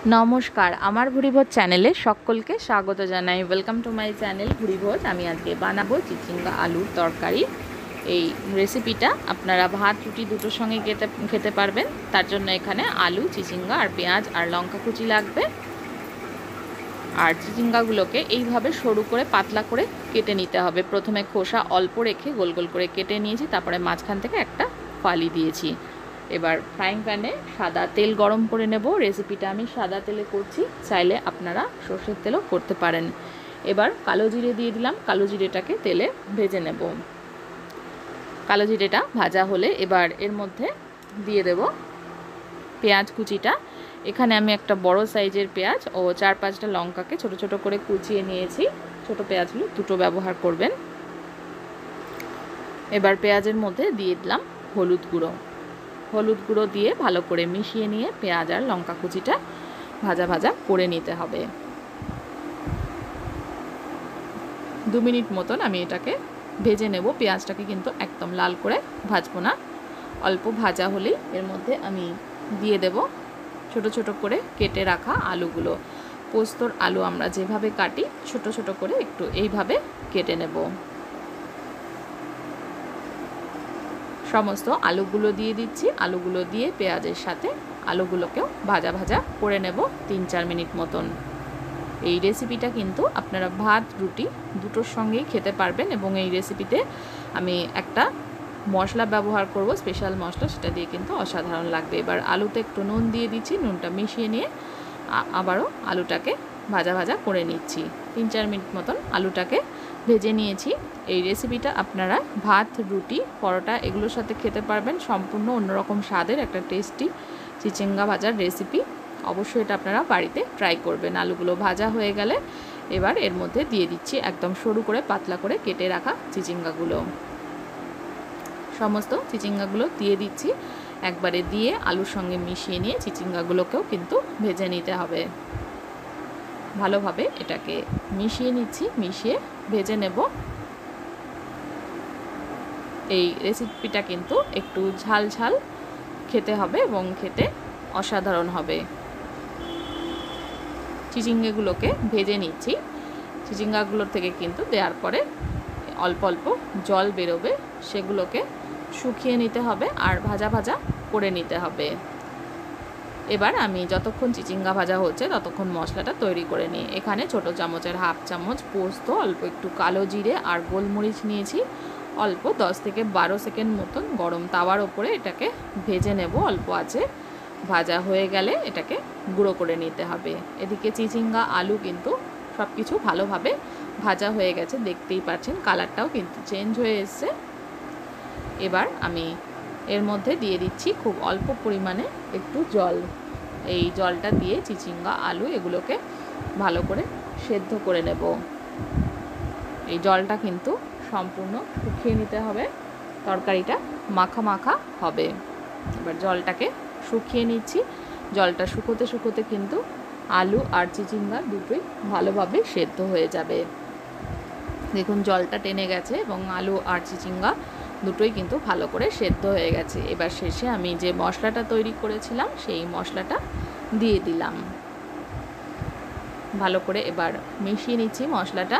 नमस्कार आमार भुड़ीभोज चैनेले सकलके स्वागत जानाई। Welcome to my channel Bhuribhoj. आमी आजके बानाबो चिचिंगा आलुर तरकारी। এই রেসিপিটা আপনারা ভাত রুটি দুটোর সঙ্গে খেতে পারবেন। তার জন্য এখানে আলু, চিচিঙ্গা আর পেঁয়াজ আর লঙ্কা কুচি লাগবে। আর চিচিঙ্গাগুলোকে এইভাবে সরু করে পাতলা করে কেটে নিতে হবে। প্রথমে খোসা অল্প রেখে গোল গোল করে কেটে নিয়েছি, তারপরে মাঝখান থেকে একটা ফালি দিয়েছি। এবার ফ্রাইং প্যানে সাদা তেল গরম করে নেব। রেসিপিটা আমি সাদা তেলে করছি, চাইলে আপনারা সরষের তেলও করতে পারেন। এবার কালো জিরে দিয়ে দিলাম, কালো জিরেটাকে তেলে ভেজে নেব। কালো জিরেটা ভাজা হলে এবার এর মধ্যে দিয়ে দেব পেঁয়াজ কুচিটা। এখানে আমি একটা বড় সাইজের পেঁয়াজ ও 4-5টা লঙ্কাকে ছোট ছোট করে কুচিয়ে নিয়েছি। ছোট পেঁয়াজগুলো দুটো ব্যবহার করবেন। এবার পেঁয়াজের মধ্যে দিয়ে দিলাম হলুদ গুঁড়ো। হলুদ গুঁড়ো দিয়ে ভালো করে মিশিয়ে নিয়ে পেঁয়াজ আর লঙ্কা কুচিটা ভাজা ভাজা করে নিতে হবে। 2 মিনিট মতন আমি এটাকে ভেজে নেব। পেঁয়াজটাকে কিন্তু একদম লাল করে ভাজবো না, অল্প ভাজা হলেই এর মধ্যে আমি দিয়ে দেব ছোট ছোট করে কেটে রাখা আলুগুলো। পোস্তর আলু আমরা যেভাবে কাটি ছোট ছোট করে একটু এইভাবে কেটে নেব। সমস্ত আলুগুলো দিয়ে দিচ্ছি। আলুগুলো দিয়ে পেঁয়াজের সাথে আলুগুলোকেও ভাজা ভাজা করে নেব 3-4 মিনিট মতন। এই রেসিপিটা কিন্তু আপনারা ভাত রুটি দুটোর সঙ্গেই খেতে পারবেন এবং এই রেসিপিতে আমি একটা মশলা ব্যবহার করব, স্পেশাল মশলা, সেটা দিয়ে কিন্তু অসাধারণ লাগবে। এবার আলুতে একটু নুন দিয়ে দিচ্ছি, নুনটা মিশিয়ে নিয়ে আবারও আলুটাকে ভাজা ভাজা করে নিচ্ছি। 3-4 মিনিট মতন আলুটাকে ভেজে নিয়েছি। এই রেসিপিটা আপনারা ভাত রুটি পরোটা এগুলোর সাথে খেতে পারবেন। সম্পূর্ণ অন্যরকম স্বাদের একটা টেস্টি চিচিঙ্গা ভাজার রেসিপি। অবশ্যই এটা আপনারা বাড়িতে ট্রাই করবেন। আলুগুলো ভাজা হয়ে গেলে এবার এর মধ্যে দিয়ে দিচ্ছি একদম সরু করে পাতলা করে কেটে রাখা চিচিঙ্গাগুলো। সমস্ত চিচিঙ্গাগুলো দিয়ে দিচ্ছি। একবারে দিয়ে আলুর সঙ্গে মিশিয়ে নিয়ে চিচিঙ্গাগুলোকেও কিন্তু ভেজে নিতে হবে। ভালোভাবে এটাকে মিশিয়ে নিচ্ছি, মিশিয়ে ভেজে নেব। এই রেসিপিটা কিন্তু একটু ঝাল ঝাল খেতে হবে এবং খেতে অসাধারণ হবে। চিচিঙ্গাগুলোকে ভেজে নিচ্ছি। চিচিঙ্গাগুলোর থেকে কিন্তু দেওয়ার পরে অল্প অল্প জল বেরোবে, সেগুলোকে শুকিয়ে নিতে হবে আর ভাজা ভাজা করে নিতে হবে। এবার আমি যতক্ষণ চিচিঙ্গা ভাজা হচ্ছে ততক্ষণ মশলাটা তৈরি করে নিই। এখানে ছোট চামচের 1/2 চামচ পোস্ত, অল্প একটু কালো জিরে আর গোলমরিচ নিয়েছি। অল্প 10 থেকে 12 সেকেন্ড মতন গরম তাওয়ার ওপরে এটাকে ভেজে নেব। অল্প আছে ভাজা হয়ে গেলে এটাকে গুঁড়ো করে নিতে হবে। এদিকে চিচিঙ্গা আলু কিন্তু সব কিছু ভালোভাবে ভাজা হয়ে গেছে, দেখতেই পাচ্ছেন কালারটাও কিন্তু চেঞ্জ হয়ে এসছে। এবার আমি এর মধ্যে দিয়ে দিচ্ছি খুব অল্প পরিমাণে একটু জল। এই জলটা দিয়ে চিচিঙ্গা আলু এগুলোকে ভালো করে সেদ্ধ করে নেব। এই জলটা কিন্তু সম্পূর্ণ শুকিয়ে নিতে হবে, তরকারিটা মাখা মাখা হবে। এবার জলটাকে শুকিয়ে নিচ্ছি। জলটা শুকোতে শুকোতে কিন্তু আলু আর চিচিঙ্গা দুটোই ভালোভাবে সেদ্ধ হয়ে যাবে। দেখুন জলটা টেনে গেছে এবং আলু আর চিচিঙ্গা দুটোই কিন্তু ভালো করে সেদ্ধ হয়ে গেছে। এবার শেষে আমি যে মশলাটা তৈরি করেছিলাম সেই মশলাটা দিয়ে দিলাম। ভালো করে এবার মিশিয়ে নিচ্ছি। মশলাটা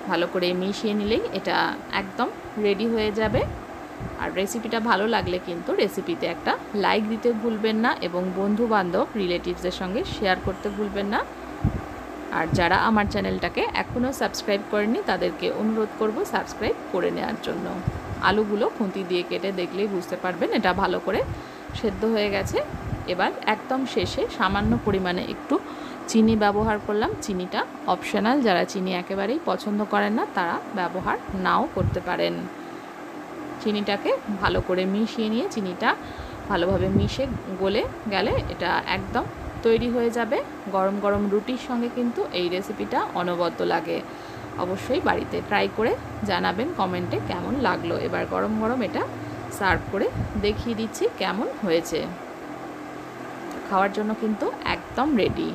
ভালো করে মিশিয়ে নিলেই এটা একদম রেডি হয়ে যাবে। আর রেসিপিটা ভালো লাগলে কিন্তু রেসিপিতে একটা লাইক দিতে ভুলবেন না এবং বন্ধু বান্ধব রিলেটিভসদের সঙ্গে শেয়ার করতে ভুলবেন না। আর যারা আমার চ্যানেলটাকে এখনও সাবস্ক্রাইব করেননি তাদেরকে অনুরোধ করব সাবস্ক্রাইব করে নেওয়ার জন্য। আলুগুলো খুন্তি দিয়ে কেটে দেখলেই বুঝতে পারবেন এটা ভালো করে সেদ্ধ হয়ে গেছে। এবার একদম শেষে সামান্য পরিমাণে একটু চিনি ব্যবহার করলাম। চিনিটা অপশনাল, যারা চিনি একেবারেই পছন্দ করেন না তারা ব্যবহার নাও করতে পারেন। চিনিটাকে ভালো করে মিশিয়ে নিয়ে চিনিটা ভালোভাবে মিশে গলে গেলে এটা একদম তৈরি হয়ে যাবে। গরম গরম রুটির সঙ্গে কিন্তু এই রেসিপিটা অনবদ্য লাগে। অবশ্যই বাড়িতে ট্রাই করে জানাবেন কমেন্টে কেমন লাগলো। এবার গরম গরম এটা সার্ভ করে দেখিয়ে দিচ্ছি কেমন হয়েছে। খাওয়ার জন্য কিন্তু একদম রেডি।